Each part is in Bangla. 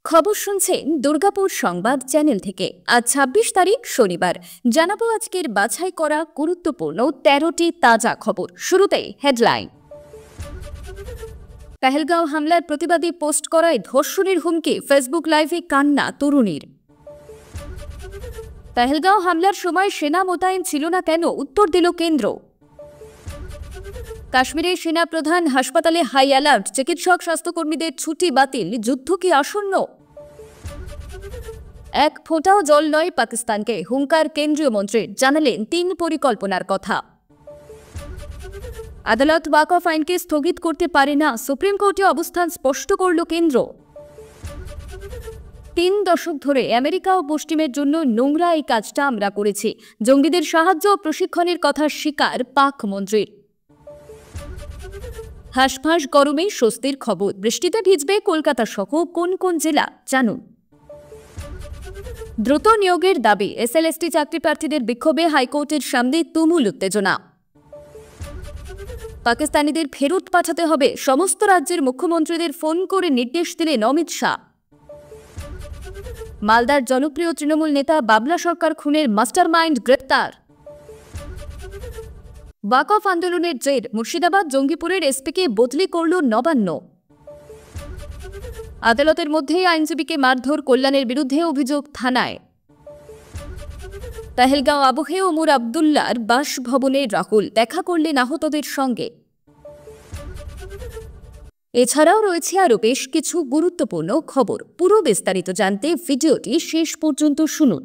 খবর শুনছেন দুর্গাপুর সংবাদ চ্যানেল থেকে। আজ ২৬ তারিখ শনিবার। জানাবো আজকের বাছাই করা গুরুত্বপূর্ণ ১৩টি তাজা খবর। শুরুতেই হেডলাইন। পেহেলগাঁও হামলার প্রতিবাদী পোস্ট করায় ধর্ষণের হুমকি, ফেসবুক লাইভে কান্না তরুণীর। পেহেলগাঁও হামলার সময় সেনা মোতায়েন ছিল না কেন, উত্তর দিল কেন্দ্র। কাশ্মীরের সেনা প্রধান হাসপাতালে হাই অ্যালার্ট, চিকিৎসক স্বাস্থ্যকর্মীদের ছুটি বাতিল, যুদ্ধ কি আসন্ন? এক ফোঁটাও জল নয় পাকিস্তানকে, হুঙ্কার কেন্দ্রীয় মন্ত্রীর, জানালেন ৩ পরিকল্পনার কথা। আদালত ওয়াকফ আইনকে স্থগিত করতে পারে না, সুপ্রিম কোর্টে অবস্থান স্পষ্ট করল কেন্দ্র। ৩ দশক ধরে আমেরিকা ও পশ্চিমের জন্য নোংরা এই কাজটা আমরা করেছি, জঙ্গিদের সাহায্য ও প্রশিক্ষণের কথা স্বীকার পাক মন্ত্রীর। হাঁসফাঁস গরমে স্বস্তির খবর, বৃষ্টিতে ভিজবে কলকাতা সহ কোন কোন জেলা জানুন। দ্রুত নিয়োগের দাবি, এসএলএসটি চাকরি প্রার্থীদের বিক্ষোভে হাইকোর্টের সামনে তুমুল উত্তেজনা। পাকিস্তানিদের ফেরত পাঠাতে হবে, সমস্ত রাজ্যের মুখ্যমন্ত্রীদের ফোন করে নির্দেশ দিলেন অমিত শাহ। মালদার জনপ্রিয় তৃণমূল নেতা বাবলা সরকার খুনের মাস্টারমাইন্ড গ্রেপ্তার। ওয়াকফ আন্দোলনের জের, মুর্শিদাবাদ জঙ্গিপুরের এসপিকে বদলি করল নবান্ন। আদালতের মধ্যেই আইনজীবীকে মারধর, কল্যাণের বিরুদ্ধে অভিযোগ থানায়। পেহেলগাঁও আবহে ওমর আবদুল্লার বাসভবনে রাহুল, দেখা করলেন আহতদের সঙ্গে। এছাড়াও রয়েছে আরও বেশ কিছু গুরুত্বপূর্ণ খবর। পুরো বিস্তারিত জানতে ভিডিওটি শেষ পর্যন্ত শুনুন।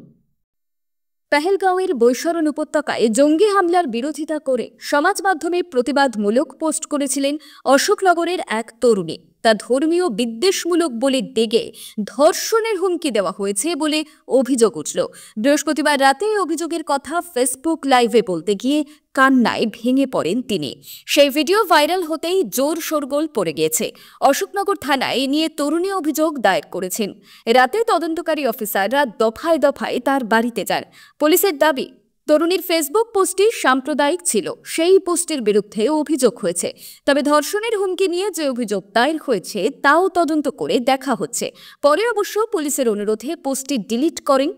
পেহেলগাঁওয়ের বৈশরণ উপত্যকায় জঙ্গি হামলার বিরোধিতা করে সমাজ মাধ্যমে প্রতিবাদমূলক পোস্ট করেছিলেন অশোকনগরের এক তরুণী। তা ধর্মীয় বিদ্বেষমূলক বলে দেগে ধর্ষণের হুমকি দেওয়া হয়েছে বলে অভিযোগ উঠল। বৃহস্পতিবার রাতে অভিযোগের কথা ফেসবুক লাইভে বলতে গিয়ে কান্নায় ভেঙে পড়েন তিনি। সেই ভিডিও ভাইরাল হতেই জোর শোরগোল পড়ে গিয়েছে। অশোকনগর থানায় এ নিয়ে তরুণী অভিযোগ দায়ের করেছেন। রাতে তদন্তকারী অফিসাররা দফায় দফায় তার বাড়িতে যান। পুলিশের দাবি, তরুণীর ফেসবুক পোস্টটি সাম্প্রদায়িক ছিল, সেই পোস্টের বিরুদ্ধে অভিযোগ হয়েছে। তবে ধর্ষণের হুমকি নিয়ে যে অভিযোগ দায়ের হয়েছে তাও তদন্ত করে দেখা হচ্ছে। পরে অবশ্য পুলিশের অনুরোধে পোস্টটি ডিলিট করেন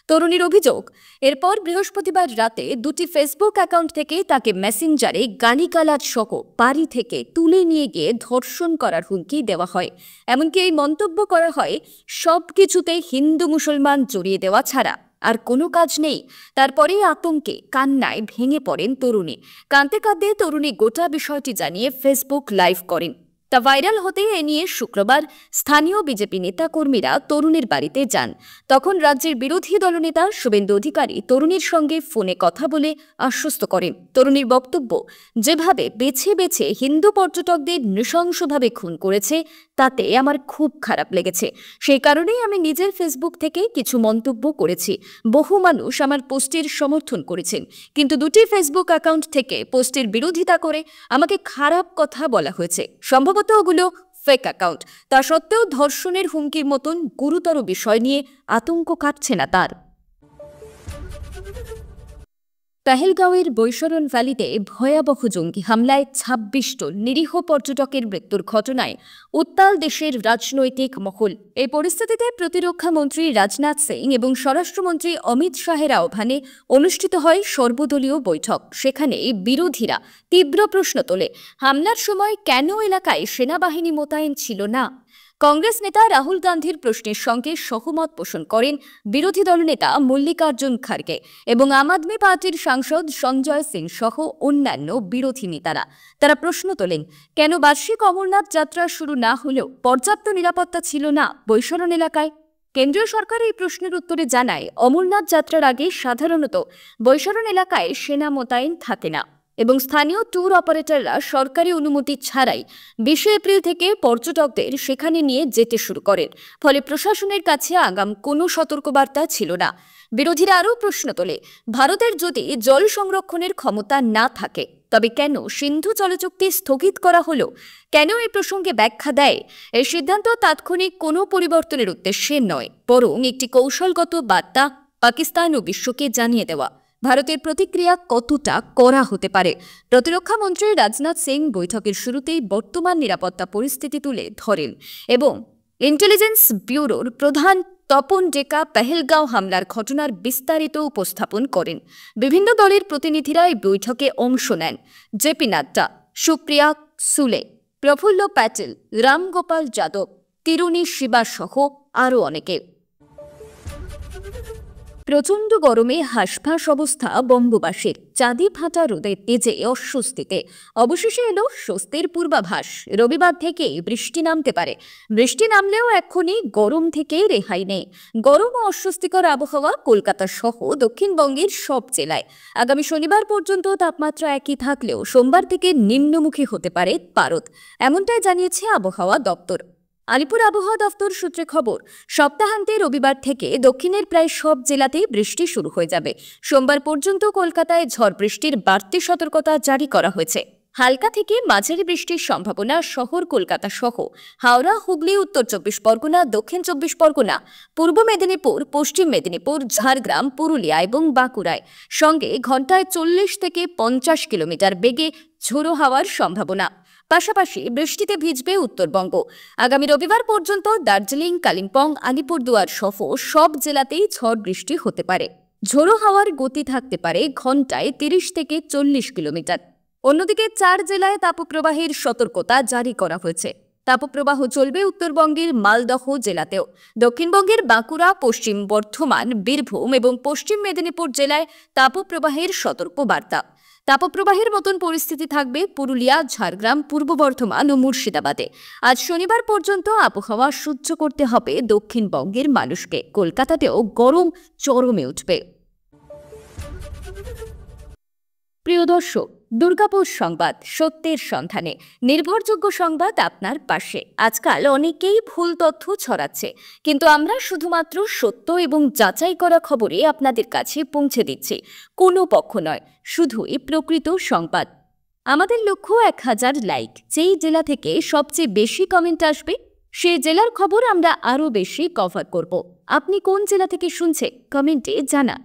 তরুণীর অভিযোগ, এরপর বৃহস্পতিবার রাতে 2টি ফেসবুক অ্যাকাউন্ট থেকে তাকে মেসেঞ্জারে গালিগালাজ সহ বাড়ি থেকে তুলে নিয়ে গিয়ে ধর্ষণ করার হুমকি দেওয়া হয়। এমনকি এই মন্তব্য করা হয়, সব কিছুতে হিন্দু মুসলমান জড়িয়ে দেওয়া ছাড়া আর কোনো কাজ নেই। তারপরেই আতঙ্কে কান্নায় ভেঙে পড়েন তরুণী। কাঁদতে কাঁদতে তরুণী গোটা বিষয়টি জানিয়ে ফেসবুক লাইভ করেন। তা ভাইরাল হতে এ নিয়ে শুক্রবার স্থানীয় বিজেপি নেতা কর্মীরা তরুণীর বাড়িতে যান। তখন রাজ্যের বিরোধী দলনেতা শুভেন্দু অধিকারী তরুণীর সঙ্গে ফোনে কথা বলে আশ্বস্ত করেন। তরুণীর বক্তব্য, যেভাবে বেছে বেছে হিন্দু পর্যটকদের নৃশংসভাবে খুন করেছে তাতে আমার খুব খারাপ লেগেছে। সেই কারণেই আমি নিজের ফেসবুক থেকে কিছু মন্তব্য করেছি। বহু মানুষ আমার পোস্টের সমর্থন করেছেন, কিন্তু 2টি ফেসবুক অ্যাকাউন্ট থেকে পোস্টের বিরোধিতা করে আমাকে খারাপ কথা বলা হয়েছে। সম্ভবত ওগুলো ফেক অ্যাকাউন্ট। তা সত্ত্বেও ধর্ষণের হুমকির মতন গুরুতর বিষয় নিয়ে আতঙ্ক কাটছে না তার। পেহেলগাঁওয়ের বৈশরণ ভ্যালিতে ভয়াবহ জঙ্গি হামলায় ২৬ জন নিরীহ পর্যটকের মৃত্যুর ঘটনায় উত্তাল দেশের রাজনৈতিক মহল। এই পরিস্থিতিতে প্রতিরক্ষা মন্ত্রী রাজনাথ সিং এবং স্বরাষ্ট্রমন্ত্রী অমিত শাহের আহ্বানে অনুষ্ঠিত হয় সর্বদলীয় বৈঠক। সেখানে বিরোধীরা তীব্র প্রশ্ন তোলে, হামলার সময় কেন এলাকায় সেনাবাহিনী মোতায়েন ছিল না? কংগ্রেস নেতা রাহুল গান্ধীর প্রশ্নের সঙ্গে সহমত পোষণ করেন বিরোধী দলনেতা মল্লিকার্জুন খার্গে এবং আম আদমি পার্টির সাংসদ সঞ্জয় সিং সহ অন্যান্য বিরোধী নেতারা। তারা প্রশ্ন তোলেন, কেন বার্ষিক অমরনাথ যাত্রা শুরু না হলেও পর্যাপ্ত নিরাপত্তা ছিল না বৈশরণ এলাকায়? কেন্দ্রীয় সরকার এই প্রশ্নের উত্তরে জানায়, অমরনাথ যাত্রার আগে সাধারণত বৈশরণ এলাকায় সেনা মোতায়েন থাকে না এবং স্থানীয় ট্যুর অপারেটররা সরকারি অনুমতি ছাড়াই 20 এপ্রিল থেকে পর্যটকদের সেখানে নিয়ে যেতে শুরু করেন। ফলে প্রশাসনের কাছে আগাম কোনো সতর্কবার্তা ছিল না। বিরোধীরা আরও প্রশ্ন তোলে, ভারতের যদি জল সংরক্ষণের ক্ষমতা না থাকে তবে কেন সিন্ধু জলচুক্তি স্থগিত করা হলো? কেন এই প্রসঙ্গে ব্যাখ্যা দেয়, এই সিদ্ধান্ত তাৎক্ষণিক কোনো পরিবর্তনের উদ্দেশ্যে নয়, বরং একটি কৌশলগত বার্তা পাকিস্তান ও বিশ্বকে জানিয়ে দেওয়া ভারতের প্রতিক্রিয়া কতটা কড়া হতে পারে। প্রতিরক্ষা মন্ত্রী রাজনাথ সিং বৈঠকের শুরুতেই বর্তমান নিরাপত্তা পরিস্থিতি তুলে ধরেন এবং ইন্টেলিজেন্স ব্যুরোর প্রধান তপন ডেকা পেহেলগাঁও হামলার ঘটনার বিস্তারিত উপস্থাপন করেন। বিভিন্ন দলের প্রতিনিধিরা এই বৈঠকে অংশ নেন। জেপি নাড্ডা, সুপ্রিয়া সুলে, প্রফুল্ল প্যাটেল, রামগোপাল যাদব, তিরুনি শিবা সহ আরও অনেকে। প্রচণ্ড গরমে হাঁসফাঁস অবস্থা বঙ্গবাসীর। চাঁদি ফাটা রোদের তেজে অস্বস্তিতে অবশেষে এলো স্বস্তির পূর্বাভাস। রবিবার থেকে বৃষ্টি নামতে পারে। বৃষ্টি নামলেও এক্ষুনি গরম থেকে রেহাই নেই। গরম ও অস্বস্তিকর আবহাওয়া কলকাতা সহ দক্ষিণবঙ্গের সব জেলায়। আগামী শনিবার পর্যন্ত তাপমাত্রা একই থাকলেও সোমবার থেকে নিম্নমুখী হতে পারে পারদ, এমনটাই জানিয়েছে আবহাওয়া দপ্তর। আলিপুর আবহাওয়া দফতর সূত্রে খবর, সপ্তাহান্তে রবিবার থেকে দক্ষিণের প্রায় সব জেলাতেই বৃষ্টি শুরু হয়ে যাবে। সোমবার পর্যন্ত কলকাতায় ঝড় বৃষ্টির বাড়তি সতর্কতা জারি করা হয়েছে। হালকা থেকে মাঝারি বৃষ্টির সম্ভাবনা শহর কলকাতা সহ হাওড়া, হুগলি, উত্তর 24 পরগনা, দক্ষিণ 24 পরগনা, পূর্ব মেদিনীপুর, পশ্চিম মেদিনীপুর, ঝাড়গ্রাম, পুরুলিয়া এবং বাঁকুড়ায়। সঙ্গে ঘন্টায় 40 থেকে 50 কিলোমিটার বেগে ঝোড়ো হাওয়ার সম্ভাবনা। পাশাপাশি বৃষ্টিতে ভিজবে উত্তরবঙ্গ। আগামী রবিবার পর্যন্ত দার্জিলিং, কালিম্পং, আলিপুরদুয়ার সহ সব জেলাতেই ঝড় বৃষ্টি হতে পারে। ঝোড়ো হাওয়ার গতি থাকতে পারে ঘন্টায় 30 থেকে 40 কিলোমিটার। অন্যদিকে 4 জেলায় তাপপ্রবাহের সতর্কতা জারি করা হয়েছে। তাপপ্রবাহ চলবে উত্তরবঙ্গের মালদহ জেলাতেও। দক্ষিণবঙ্গের বাঁকুড়া, পশ্চিম বর্ধমান, বীরভূম এবং পশ্চিম মেদিনীপুর জেলায় তাপপ্রবাহের সতর্ক বার্তা। তাপপ্রবাহের মতন পরিস্থিতি থাকবে পুরুলিয়া, ঝাড়গ্রাম, পূর্ব বর্ধমান ও মুর্শিদাবাদে। আজ শনিবার পর্যন্ত আবহাওয়া সহ্য করতে হবে দক্ষিণবঙ্গের মানুষকে। কলকাতাতেও গরম চরমে উঠবে। প্রিয় দর্শক, দুর্গাপুর সংবাদ, সত্যের সন্ধানে নির্ভরযোগ্য সংবাদ আপনার পাশে। আজকাল অনেকেই ভুল তথ্য ছড়াচ্ছে, কিন্তু আমরা শুধুমাত্র সত্য এবং যাচাই করা খবরে আপনাদের কাছে পৌঁছে দিচ্ছি। কোনো পক্ষ নয়, শুধুই প্রকৃত সংবাদ। আমাদের লক্ষ্য 1000 লাইক। যেই জেলা থেকে সবচেয়ে বেশি কমেন্ট আসবে সেই জেলার খবর আমরা আরও বেশি কভার করব। আপনি কোন জেলা থেকে শুনছে কমেন্টে জানান।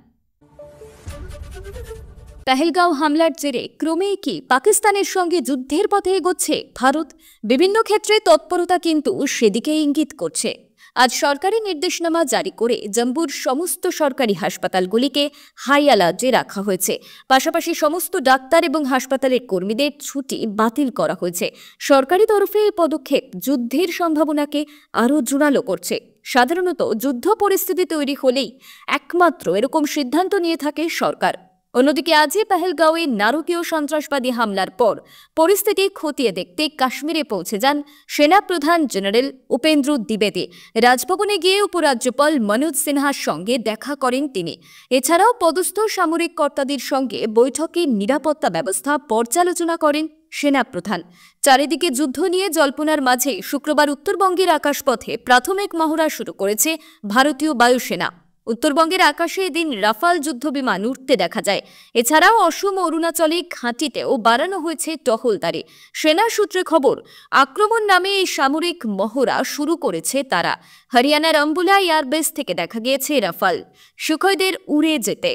পেহেলগাঁও হামলার জেরে ক্রমেই কি পাকিস্তানের সঙ্গে যুদ্ধের পথে এগোচ্ছে ভারত? বিভিন্ন ক্ষেত্রে তৎপরতা কিন্তু সেদিকে ইঙ্গিত করছে। আজ সরকারি নির্দেশনামা জারি করে জম্মুর সমস্ত সরকারি হাসপাতালগুলিকে হাই অ্যালার্টে রাখা হয়েছে। পাশাপাশি সমস্ত ডাক্তার এবং হাসপাতালের কর্মীদের ছুটি বাতিল করা হয়েছে। সরকারি তরফে এই পদক্ষেপ যুদ্ধের সম্ভাবনাকে আরও জোরালো করছে। সাধারণত যুদ্ধ পরিস্থিতি তৈরি হলেই একমাত্র এরকম সিদ্ধান্ত নিয়ে থাকে সরকার। অন্যদিকে আজই পেহেলগাঁওয়ে নারকীয় সন্ত্রাসবাদী হামলার পর পরিস্থিতি খতিয়ে দেখতে কাশ্মীরে পৌঁছে যান সেনাপ্রধান জেনারেল উপেন্দ্র দ্বিবেদী। রাজভবনে গিয়ে উপরাজ্যপাল মনোজ সিনহার সঙ্গে দেখা করেন তিনি। এছাড়াও পদস্থ সামরিক কর্তাদের সঙ্গে বৈঠকে নিরাপত্তা ব্যবস্থা পর্যালোচনা করেন সেনাপ্রধান। চারিদিকে যুদ্ধ নিয়ে জল্পনার মাঝে শুক্রবার উত্তরবঙ্গের আকাশপথে প্রাথমিক মহড়া শুরু করেছে ভারতীয় বায়ুসেনা। উত্তরবঙ্গের আকাশে এদিন রাফাল যুদ্ধবিমান উঠতে দেখা যায়। এছাড়াও অসম ও অরুণাচলে ঘাঁটিতেও বাড়ানো হয়েছে টহলদারি। সেনা সূত্রে খবর, আক্রমণ নামে এই সামরিক মহড়া শুরু করেছে তারা। হরিয়ানার অম্বুলা এয়ারবেস থেকে দেখা গিয়েছে রাফাল সুখোইদের উড়ে যেতে।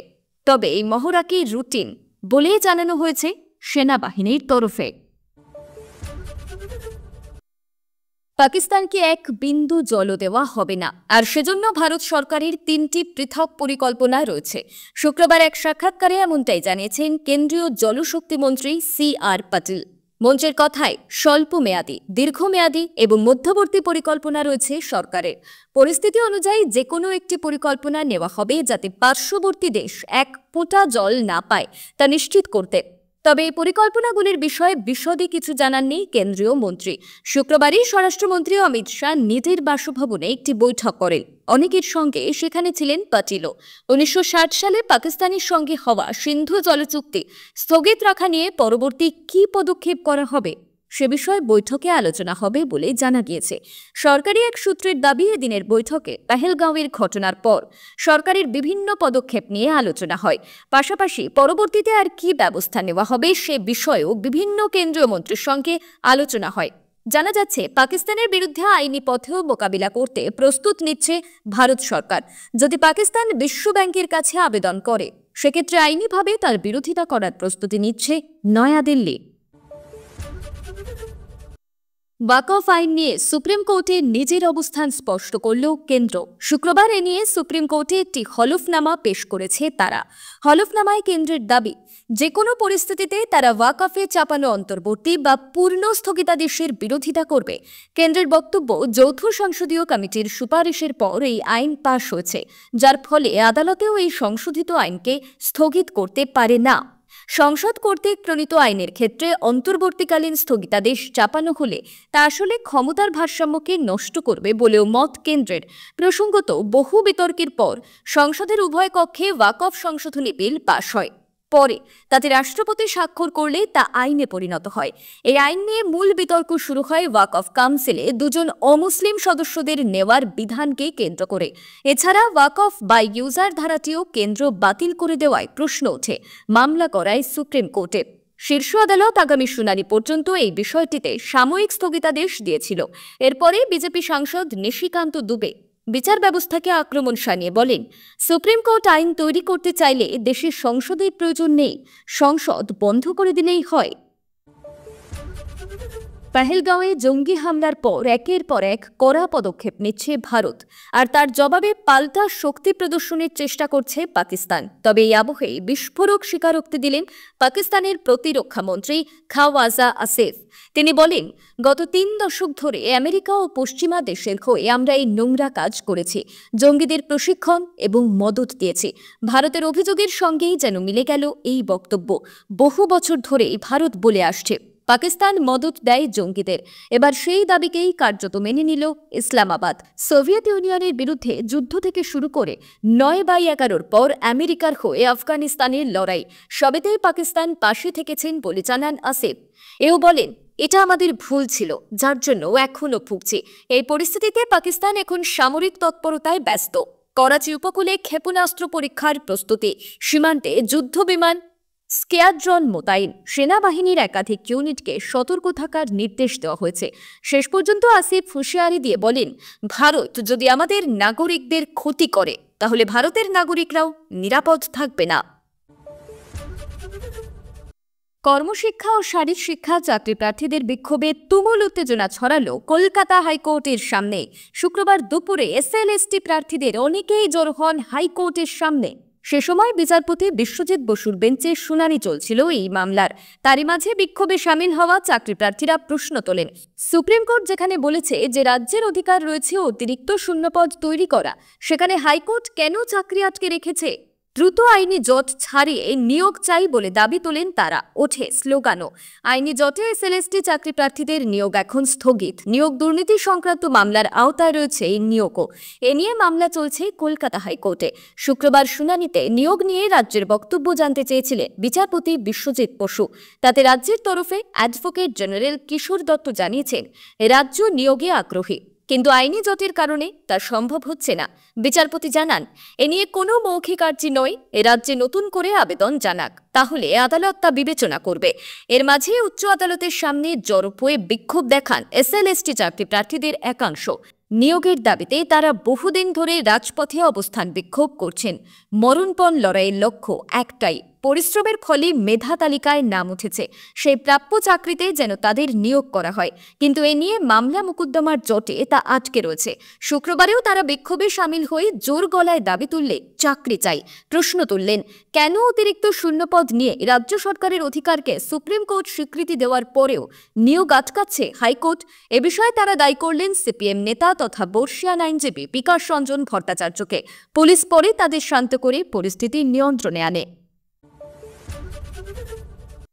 তবে এই মহড়াকে রুটিন বলে জানানো হয়েছে সেনাবাহিনীর তরফে। পাকিস্তানকে এক বিন্দু জলও দেওয়া হবে না, আর সেজন্য ভারত সরকারের 3টি পৃথক পরিকল্পনা রয়েছে। শুক্রবার এক সাক্ষাৎকারে এমনটাই জানিয়েছেন কেন্দ্রীয় জলশক্তি মন্ত্রী CR পাটিল। মঞ্চের কথায় স্বল্প মেয়াদী, দীর্ঘমেয়াদী এবং মধ্যবর্তী পরিকল্পনা রয়েছে সরকারের। পরিস্থিতি অনুযায়ী যে কোনো একটি পরিকল্পনা নেওয়া হবে যাতে পার্শ্ববর্তী দেশ এক ফোঁটা জল না পায় তা নিশ্চিত করতে। তবে এই পরিকল্পনাগুলির বিষয়ে বিশদে কিছু জানাননি কেন্দ্রীয় মন্ত্রী। শুক্রবারই স্বরাষ্ট্রমন্ত্রী অমিত শাহ নিজের বাসভবনে একটি বৈঠক করেন। অনেকের সঙ্গে সেখানে ছিলেন পাটিলও। 1960 সালে পাকিস্তানের সঙ্গে হওয়া সিন্ধু জল চুক্তি স্থগিত রাখা নিয়ে পরবর্তী কী পদক্ষেপ করা হবে সে বিষয়ে বৈঠকে আলোচনা হবে বলে জানা গিয়েছে। সরকারি এক সূত্রের দাবি, এদিনের বৈঠকে পেহেলগাঁওয়ের ঘটনার পর সরকারের বিভিন্ন পদক্ষেপ নিয়ে আলোচনা হয়। পাশাপাশি পরবর্তীতে আর কী ব্যবস্থা নেওয়া হবে সে বিষয়েও বিভিন্ন কেন্দ্রীয় মন্ত্রীর সঙ্গে আলোচনা হয়। জানা যাচ্ছে, পাকিস্তানের বিরুদ্ধে আইনি পথেও মোকাবিলা করতে প্রস্তুত নিচ্ছে ভারত সরকার। যদি পাকিস্তান বিশ্ব ব্যাংকের কাছে আবেদন করে সেক্ষেত্রে আইনিভাবে তার বিরোধিতা করার প্রস্তুতি নিচ্ছে নয়াদিল্লি। ওয়াকফ আইন নিয়ে সুপ্রিম কোর্টে নিজের অবস্থান স্পষ্ট করল কেন্দ্র। শুক্রবার এ নিয়ে সুপ্রিম কোর্টে একটি হলফনামা পেশ করেছে তারা। হলফনামায় কেন্দ্রের দাবি, যে কোনো পরিস্থিতিতে তারা ওয়াকফে চাপানো অন্তর্বর্তী বা পূর্ণ স্থগিতাদেশের বিরোধিতা করবে। কেন্দ্রের বক্তব্য, যৌথ সংসদীয় কমিটির সুপারিশের পর এই আইন পাশ হয়েছে, যার ফলে আদালতেও এই সংশোধিত আইনকে স্থগিত করতে পারে না। সংসদ কর্তৃক প্রণীত আইনের ক্ষেত্রে অন্তর্বর্তীকালীন স্থগিতাদেশ চাপানো হলে তা আসলে ক্ষমতার ভারসাম্যকে নষ্ট করবে বলেও মত কেন্দ্রের। প্রসঙ্গত, বহু বিতর্কের পর সংসদের উভয় কক্ষে ওয়াকফ সংশোধনী বিল পাশ হয়। পরে তাতে রাষ্ট্রপতি স্বাক্ষর করলে তা আইনে পরিণত হয়। এই আইন নিয়ে মূল বিতর্ক শুরু হয় ওয়াকফ কাউন্সিলে দুজন অমুসলিম সদস্যদের নেওয়ার বিধানকে কেন্দ্র করে। এছাড়া ওয়াকফ বাই ইউজার ধারাটিও কেন্দ্র বাতিল করে দেওয়ায় প্রশ্ন ওঠে মামলা করায় সুপ্রিম কোর্টে। শীর্ষ আদালত আগামী শুনানি পর্যন্ত এই বিষয়টিতে সাময়িক স্থগিতাদেশ দিয়েছিল। এরপরে বিজেপি সাংসদ নিশিকান্ত দুবে বিচার ব্যবস্থাকে আক্রমণ শানিয়ে বলেন, সুপ্রিম কোর্ট আইন তৈরি করতে চাইলে দেশের সংসদের প্রয়োজন নেই, সংসদ বন্ধ করে দিলেই হয়। পেহেলগাঁওয়ে জঙ্গি হামলার পর একের পর এক কড়া পদক্ষেপ নিচ্ছে ভারত, আর তার জবাবে পাল্টা শক্তি প্রদর্শনের চেষ্টা করছে পাকিস্তান। তবে এই আবহে বিস্ফোরক স্বীকারোক্তি দিলেন পাকিস্তানের প্রতিরক্ষা মন্ত্রী খাওয়াজা আসিফ। তিনি বলেন, গত 3 দশক ধরে আমেরিকা ও পশ্চিমা দেশের হয়ে আমরা এই নোংরা কাজ করেছি, জঙ্গিদের প্রশিক্ষণ এবং মদত দিয়েছি। ভারতের অভিযোগের সঙ্গেই যেন মিলে গেল এই বক্তব্য। বহু বছর ধরেই ভারত বলে আসছে পাকিস্তান মদত দেয় জঙ্গিদের। এবার সেই দাবিকেই কার্যত মেনে নিল ইসলামাবাদ। সোভিয়েত ইউনিয়নের বিরুদ্ধে যুদ্ধ থেকে শুরু করে 9/11 পর আমেরিকার হয়ে আফগানিস্তানের লড়াই, সবেতেই পাকিস্তান পাশে থেকেছেন বলে জানান আসিফ। এও বলেন, এটা আমাদের ভুল ছিল, যার জন্য এখনও ভুগছি। এই পরিস্থিতিতে পাকিস্তান এখন সামরিক তৎপরতায় ব্যস্ত। করাচি উপকূলে ক্ষেপণাস্ত্র পরীক্ষার প্রস্তুতি, সীমান্তে যুদ্ধবিমান স্কোয়াড্রন মোতায়েন, সেনাবাহিনীর একাধিক ইউনিটকে সতর্ক থাকার নির্দেশ দেওয়া হয়েছে। শেষ পর্যন্ত আসিফ হুঁশিয়ারি দিয়ে বলেন, ভারত যদি আমাদের নাগরিকদের ক্ষতি করে তাহলে ভারতের নাগরিকরাও নিরাপদ থাকবে না। কর্মশিক্ষা ও শারীরিক শিক্ষা চাকরি প্রার্থীদের বিক্ষোভে তুমুল উত্তেজনা ছড়ালো কলকাতা হাইকোর্টের সামনে। শুক্রবার দুপুরে এসএলএসটি প্রার্থীদের অনেকেই জড়ো হন হাইকোর্টের সামনে। সে সময় বিচারপতি বিশ্বজিৎ বসুর বেঞ্চে শুনানি চলছিল এই মামলার। তারই মাঝে বিক্ষোভে সামিল হওয়া চাকরি প্রার্থীরা প্রশ্ন তোলেন, সুপ্রিম কোর্ট যেখানে বলেছে যে রাজ্যের অধিকার রয়েছে অতিরিক্ত শূন্যপদ তৈরি করা, সেখানে হাইকোর্ট কেন চাকরি আটকে রেখেছে? দ্রুত আইনি জট ছাড়িয়ে নিয়োগ চাই বলে দাবি তোলেন তারা। ওঠে স্লোগানও। আইনি জটে এসএলএসটি চাকরি প্রার্থীদের নিয়োগ এখন স্থগিত। নিয়োগ দুর্নীতি সংক্রান্ত মামলার আওতায় রয়েছে এই নিয়োগও। এ নিয়ে মামলা চলছে কলকাতা হাইকোর্টে। শুক্রবার শুনানিতে নিয়োগ নিয়ে রাজ্যের বক্তব্য জানতে চেয়েছিলেন বিচারপতি বিশ্বজিৎ বসু। তাতে রাজ্যের তরফে অ্যাডভোকেট জেনারেল কিশোর দত্ত জানিয়েছেন, রাজ্য নিয়োগে আগ্রহী, কিন্তু আইনি জটের কারণে তা সম্ভব হচ্ছে না। বিচারপতি জানান, এ নিয়ে কোনো মৌখিক আর্জি নয়, এ রাজ্যে নতুন করে আবেদন জানাক, তাহলে আদালত তা বিবেচনা করবে। এর মাঝে উচ্চ আদালতের সামনে জড়ো হয়ে বিক্ষোভ দেখান এসএলএসটি চাকরি প্রার্থীদের একাংশ। নিয়োগের দাবিতে তারা বহুদিন ধরে রাজপথে অবস্থান বিক্ষোভ করছেন। মরণপণ লড়াইয়ের লক্ষ্য একটাই, পরিশ্রমের ফলে মেধা তালিকায় নাম উঠেছে, সেই প্রাপ্য চাকরিতে যেন তাদের নিয়োগ করা হয়। কিন্তু এ নিয়ে মামলা মোকদ্দমার জটে তা আটকে রয়েছে। শুক্রবারেও তারা বিক্ষোভে সামিল হয়ে জোর গলায় দাবি তুললে চাকরি চাই। প্রশ্ন তুললেন, কেন অতিরিক্ত শূন্যপদ নিয়ে রাজ্য সরকারের অধিকারকে সুপ্রিম কোর্ট স্বীকৃতি দেওয়ার পরেও নিয়োগ আটকাচ্ছে হাইকোর্ট? এ বিষয়ে তারা দায়ী করলেন সিপিএম নেতা তথা বর্ষিয়ান আইনজীবী বিকাশ রঞ্জন ভট্টাচার্যকে। পুলিশ পরে তাদের শান্ত করে পরিস্থিতি নিয়ন্ত্রণে আনে।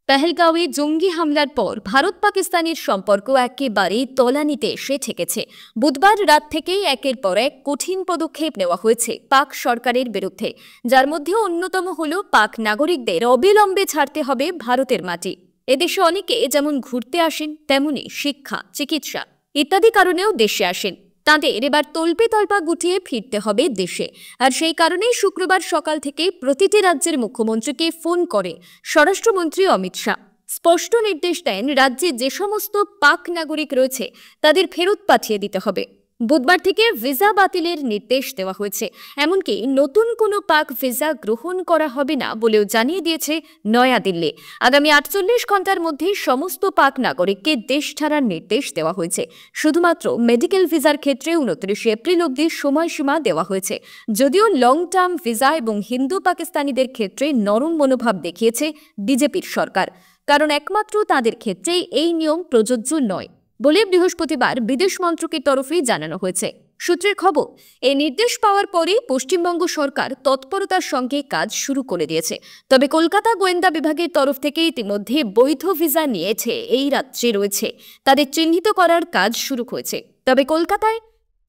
পেহেলগাঁওয়ে জঙ্গি হামলার পর ভারত পাকিস্তানের সম্পর্ক একেবারেই তলানিতে এসে ঠেকেছে। বুধবার রাত থেকেই একের পর এক কঠিন পদক্ষেপ নেওয়া হয়েছে পাক সরকারের বিরুদ্ধে, যার মধ্যে অন্যতম হল পাক নাগরিকদের অবিলম্বে ছাড়তে হবে ভারতের মাটি। এদেশে অনেকে যেমন ঘুরতে আসেন, তেমনি শিক্ষা, চিকিৎসা ইত্যাদি কারণেও দেশে আসেন। তাঁদের এবার তল্পে তল্পা গুটিয়ে ফিরতে হবে দেশে। আর সেই কারণেই শুক্রবার সকাল থেকে প্রতিটি রাজ্যের মুখ্যমন্ত্রীকে ফোন করে স্বরাষ্ট্রমন্ত্রী অমিত শাহ। স্পষ্ট নির্দেশ দেন, রাজ্যে যে সমস্ত পাক নাগরিক রয়েছে তাদের ফেরত পাঠিয়ে দিতে হবে। বুধবার থেকে ভিসা বাতিলের নির্দেশ দেওয়া হয়েছে। এমনকি নতুন কোনো পাক ভিসা গ্রহণ করা হবে না বলেও জানিয়ে দিয়েছে নয়াদিল্লি। আগামী 48 ঘন্টার মধ্যে সমস্ত পাক নাগরিককে দেশ ছাড়ার নির্দেশ দেওয়া হয়েছে। শুধুমাত্র মেডিকেল ভিসার ক্ষেত্রে 29 এপ্রিল অবধি সময়সীমা দেওয়া হয়েছে। যদিও লং টার্ম ভিসা এবং হিন্দু পাকিস্তানিদের ক্ষেত্রে নরম মনোভাব দেখিয়েছে বিজেপির সরকার, কারণ একমাত্র তাদের ক্ষেত্রেই এই নিয়ম প্রযোজ্য নয় বলে বৃহস্পতিবার বিদেশ মন্ত্রকের তরফে জানানো হয়েছে। সূত্রের খবর, এই নির্দেশ পাওয়ার পরে পশ্চিমবঙ্গ সরকার তৎপরতার সঙ্গে কাজ শুরু করে দিয়েছে। তবে কলকাতা গোয়েন্দা বিভাগের তরফ থেকে ইতিমধ্যে বৈধ ভিসা নিয়েছে এই রাজ্যে রয়েছে তাদের চিহ্নিত করার কাজ শুরু হয়েছে। তবে কলকাতায়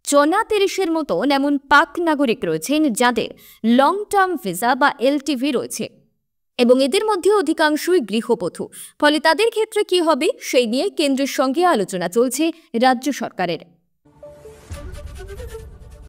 30 মতন এমন পাক নাগরিক রয়েছেন যাদের লং টার্ম ভিসা বা এলটিভি রয়েছে এবং এদের মধ্যে অধিকাংশই গৃহবধূ। ফলে তাদের ক্ষেত্রে কি হবে সেই নিয়ে কেন্দ্রের সঙ্গে আলোচনা চলছে রাজ্য সরকারের।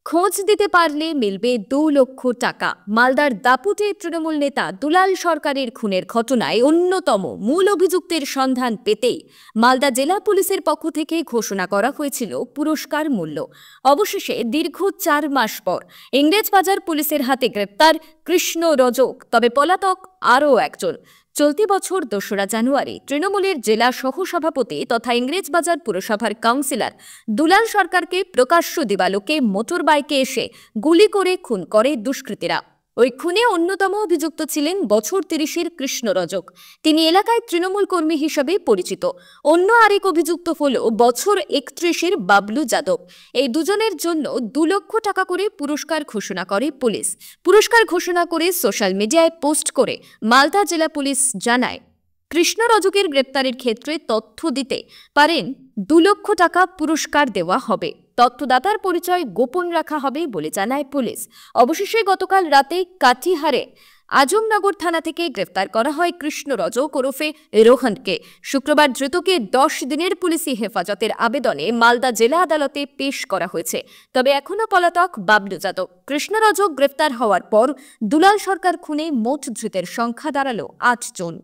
খোঁজ দিতে পারলে মিলবে 2 লক্ষ টাকা। মালদার দাপুটে তৃণমূল নেতা দুলাল সরকারের খুনের ঘটনায় অন্যতম মূল অভিযুক্তের সন্ধান পেতেই মালদা জেলা পুলিশের পক্ষ থেকে ঘোষণা করা হয়েছিল পুরস্কার মূল্য। অবশেষে দীর্ঘ 4 মাস পর ইংরেজবাজার পুলিশের হাতে গ্রেপ্তার কৃষ্ণ রজক। তবে পলাতক আরও একজন। চলতি বছর 2রা জানুয়ারি তৃণমূলের জেলা সহসভাপতি তথা ইংরেজবাজার পুরসভার কাউন্সিলর দুলাল সরকারকে প্রকাশ্য দিবালোকে মোটর বাইকে এসে গুলি করে খুন করে দুষ্কৃতীরা। ওই খুনে অন্যতম অভিযুক্ত ছিলেন বছর 30-এর কৃষ্ণ রজক। তিনি এলাকায় তৃণমূল কর্মী হিসেবে পরিচিত। অন্য আরেক অভিযুক্ত হল বছর 31-এর বাবলু যাদব। এই দুজনের জন্য 2 লক্ষ টাকা করে পুরস্কার ঘোষণা করে পুলিশ। পুরস্কার ঘোষণা করে সোশ্যাল মিডিয়ায় পোস্ট করে মালদা জেলা পুলিশ জানায়, কৃষ্ণ রজকের গ্রেপ্তারের ক্ষেত্রে তথ্য দিতে পারেন 2 লক্ষ টাকা পুরস্কার দেওয়া হবে। তথ্যদাতার পরিচয় গোপন রাখা হবে বলে জানায় পুলিশ। অবশেষে গতকাল রাতে কাঠিহারে আজমনগর থানা থেকে গ্রেফতার করা হয় কৃষ্ণ রজক ওরফে রোহনকে। শুক্রবার ধৃতকে 10 দিনের পুলিশি হেফাজতের আবেদনে মালদা জেলা আদালতে পেশ করা হয়েছে। তবে এখনও পলাতক বাবলু যাদব। কৃষ্ণ রজক গ্রেফতার হওয়ার পর দুলাল সরকার খুনে মোট ধৃতের সংখ্যা দাঁড়ালো 8 জন।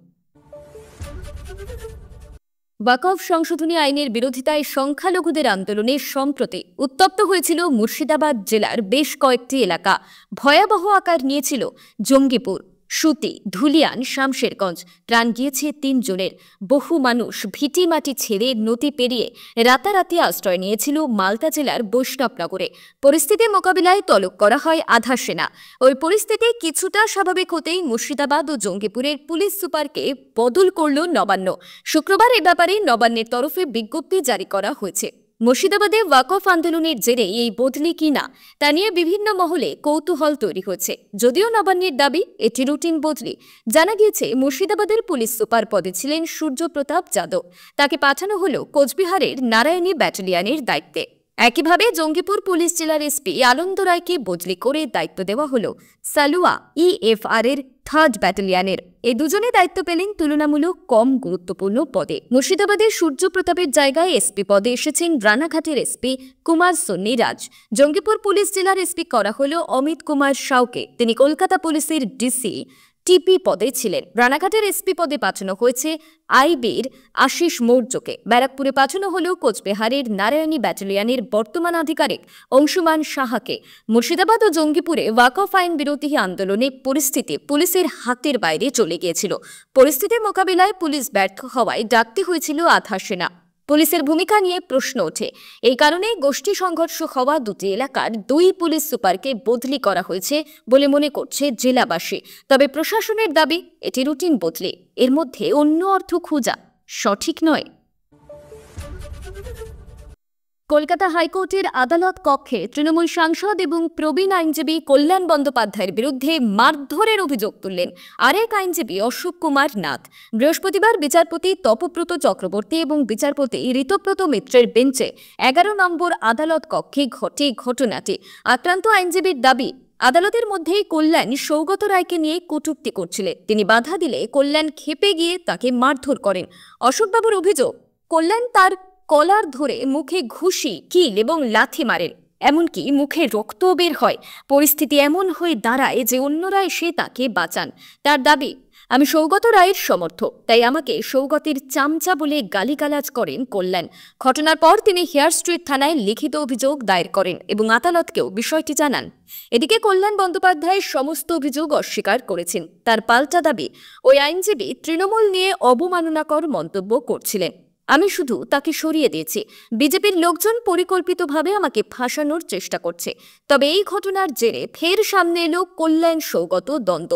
ওয়াকফ সংশোধনী আইনের বিরোধিতায় সংখ্যালঘুদের আন্দোলনে সম্প্রতি উত্তপ্ত হয়েছিল মুর্শিদাবাদ জেলার বেশ কয়েকটি এলাকা। ভয়াবহ আকার নিয়েছিল জঙ্গিপুর, সুতি, ধুলিয়ান, শামশেরগঞ্জ। প্রাণ গিয়েছে 3 জনের। বহু মানুষ ভিটি মাটি ছেড়ে নদী পেরিয়ে রাতারাতি আশ্রয় নিয়েছিল মালদা জেলার বৈষ্ণবনগরে। পরিস্থিতি মোকাবিলায় তলব করা হয় আধা সেনা। ওই পরিস্থিতি কিছুটা স্বাভাবিক হতেই মুর্শিদাবাদ ও জঙ্গিপুরের পুলিশ সুপারকে বদল করল নবান্ন। শুক্রবার এ ব্যাপারে নবান্নের তরফে বিজ্ঞপ্তি জারি করা হয়েছে। মুর্শিদাবাদে ওয়াকফ আন্দোলনের জেরে এই বদলি কিনা তা নিয়ে বিভিন্ন মহলে কৌতূহল তৈরি হয়েছে। যদিও নবান্নের দাবি এটি রুটিন বদলি। জানা গিয়েছে মুর্শিদাবাদের পুলিশ সুপার পদে ছিলেন সূর্যপ্রতাপ যাদব। তাকে পাঠানো হলো কোচবিহারের নারায়ণী ব্যাটালিয়নের দায়িত্বে। একইভাবে জঙ্গিপুর পুলিশ জেলার এসপি আনন্দ রায়কে বদলি করে দায়িত্ব দেওয়া হলো সালুয়া EFR এর 3rd ব্যাটালিয়নের। এই দুজনে দায়িত্ব পেলেন তুলনামূলক কম গুরুত্বপূর্ণ পদে। মুর্শিদাবাদের সূর্যপ্রতাপের জায়গায় এসপি পদে এসেছেন রানাঘাটের এসপি কুমার সন্নি রাজ। জঙ্গিপুর পুলিশ জেলার এসপি করা হলো অমিত কুমার সাউকে। তিনি কলকাতা পুলিশের ডিসি টিপি পদে ছিলেন। রানাঘাটের এসপি পদে পাঠানো হয়েছে আইবির আশিস মৌর্যকে। ব্যারাকপুরে পাঠানো হলো কোচবিহারের নারায়ণী ব্যাটালিয়নের বর্তমান আধিকারিক অংশুমান সাহাকে। মুর্শিদাবাদ ও জঙ্গিপুরে ওয়াকফ আইন বিরোধী আন্দোলনে পরিস্থিতি পুলিশের হাতের বাইরে চলে গিয়েছিল। পরিস্থিতির মোকাবিলায় পুলিশ ব্যর্থ হওয়ায় ডাকতে হয়েছিল আধা সেনা। পুলিশের ভূমিকা নিয়ে প্রশ্ন ওঠে। এই কারণে গোষ্ঠী সংঘর্ষ হওয়া 2টি এলাকার 2 পুলিশ সুপারকে বদলি করা হয়েছে বলে মনে করছে জেলাবাসী। তবে প্রশাসনের দাবি এটি রুটিন বদলি। এর মধ্যে অন্য অর্থ খোঁজা সঠিক নয়। কলকাতা হাইকোর্টের আদালত কক্ষে তৃণমূল সাংসদ এবং প্রবীণ আইনজীবী কল্যাণ বন্দ্যোপাধ্যায়ের বিরুদ্ধে মারধরের অভিযোগ তুললেন আরেক আইনজীবী অশোক কুমার নাথ। বৃহস্পতিবার বিচারপতি তপব্রত চক্রবর্তী এবং বিচারপতি ঋতব্রত মিত্রের বেঞ্চে 11 নম্বর আদালত কক্ষে ঘটে ঘটনাটি। আক্রান্ত আইনজীবীর দাবি, আদালতের মধ্যেই কল্যাণ সৌগত রায়কে নিয়ে কটূক্তি করছিলেন। তিনি বাধা দিলে কল্যাণ ক্ষেপে গিয়ে তাকে মারধর করেন। অশোকবাবুর অভিযোগ, কল্যাণ তার কলার ধরে মুখে ঘুষি, কিল এবং লাথি মারেন। এমনকি মুখে রক্ত বের হয়। পরিস্থিতি এমন হয়ে দাঁড়ায় যে অন্যরা এসে তাকে বাঁচান। তার দাবি, আমি সৌগত রায়ের সমর্থক, তাই আমাকে সৌগতের চামচা বলে গালিগালাজ করেন কল্যাণ। ঘটনার পর তিনি হেয়ার স্ট্রিট থানায় লিখিত অভিযোগ দায়ের করেন এবং আদালতকেও বিষয়টি জানান। এদিকে কল্যাণ বন্দ্যোপাধ্যায় সমস্ত অভিযোগ অস্বীকার করেছেন। তার পাল্টা দাবি, ওই আইনজীবী তৃণমূল নিয়ে অবমাননাকর মন্তব্য করছিলেন। আমি শুধু তাকে সরিয়ে দিয়েছি। বিজেপির লোকজন পরিকল্পিতভাবে আমাকে ফাঁসানোর চেষ্টা করছে। তবে এই ঘটনার জেরে ফের সামনে এলো কল্যাণ সৌগত দ্বন্দ্ব।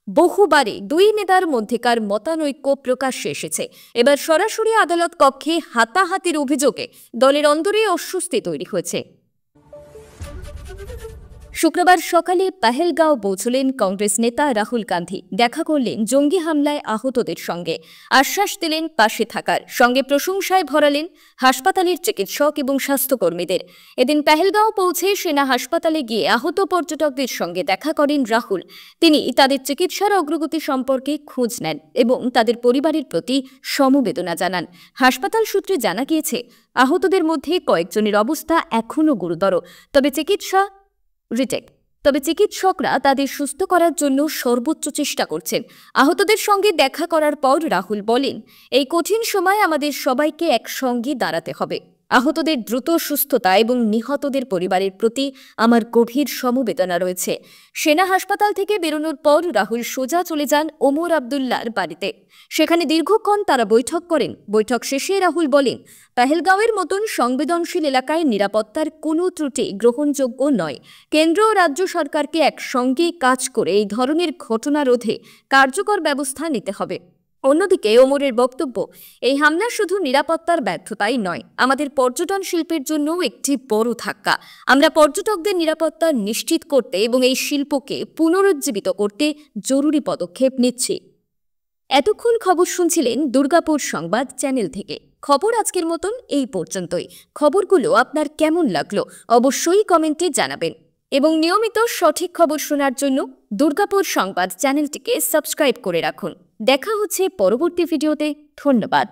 বহুবারে দুই নেতার মধ্যেকার মতানৈক্য প্রকাশ্যে এসেছে। এবার সরাসরি আদালত কক্ষে হাতাহাতির অভিযোগে দলের অন্দরে অস্বস্তি তৈরি হয়েছে। শুক্রবার সকালে পেহেলগাঁও পৌঁছলেন কংগ্রেস নেতা রাহুল গান্ধী। দেখা করলেন জঙ্গি হামলায় আহতদের সঙ্গে, আশ্বাস দিলেন পাশে থাকার, সঙ্গে প্রশংসায় ভরালেন হাসপাতালের চিকিৎসক এবং স্বাস্থ্যকর্মীদের। এদিন পেহেলগাঁও পৌঁছে সেনা হাসপাতালে গিয়ে আহত পর্যটকদের সঙ্গে দেখা করেন রাহুল। তিনি তাদের চিকিৎসার অগ্রগতি সম্পর্কে খোঁজ নেন এবং তাদের পরিবারের প্রতি সমবেদনা জানান। হাসপাতাল সূত্রে জানা গিয়েছে, আহতদের মধ্যে কয়েকজনের অবস্থা এখনও গুরুতর, তবে চিকিৎসকরা তাদের সুস্থ করার জন্য সর্বোচ্চ চেষ্টা করছেন। আহতদের সঙ্গে দেখা করার পর রাহুল বলেন, এই কঠিন সময় আমাদের সবাইকে একসঙ্গে দাঁড়াতে হবে। আহতদের দ্রুত সুস্থতা এবং নিহতদের পরিবারের প্রতি আমার গভীর সমবেদনা রয়েছে। সেনা হাসপাতাল থেকে বেরোনোর পর রাহুল সোজা চলে যান ওমর আবদুল্লার বাড়িতে। সেখানে দীর্ঘক্ষণ তারা বৈঠক করেন। বৈঠক শেষে রাহুল বলেন, পেহেলগাঁওয়ের মতন সংবেদনশীল এলাকায় নিরাপত্তার কোনো ত্রুটি গ্রহণযোগ্য নয়। কেন্দ্র ও রাজ্য সরকারকে একসঙ্গে কাজ করে এই ধরনের ঘটনা রোধে কার্যকর ব্যবস্থা নিতে হবে। অন্যদিকে ওমরের বক্তব্য, এই হামলা শুধু নিরাপত্তার ব্যর্থতাই নয়, আমাদের পর্যটন শিল্পের জন্য একটি বড় ধাক্কা। আমরা পর্যটকদের নিরাপত্তা নিশ্চিত করতে এবং এই শিল্পকে পুনরুজ্জীবিত করতে জরুরি পদক্ষেপ নিচ্ছি। এতক্ষণ খবর শুনছিলেন দুর্গাপুর সংবাদ চ্যানেল থেকে। খবর আজকের মতন এই পর্যন্তই। খবরগুলো আপনার কেমন লাগলো অবশ্যই কমেন্টে জানাবেন এবং নিয়মিত সঠিক খবর শোনার জন্য দুর্গাপুর সংবাদ চ্যানেলটিকে সাবস্ক্রাইব করে রাখুন। দেখা হচ্ছে পরবর্তী ভিডিওতে। ধন্যবাদ।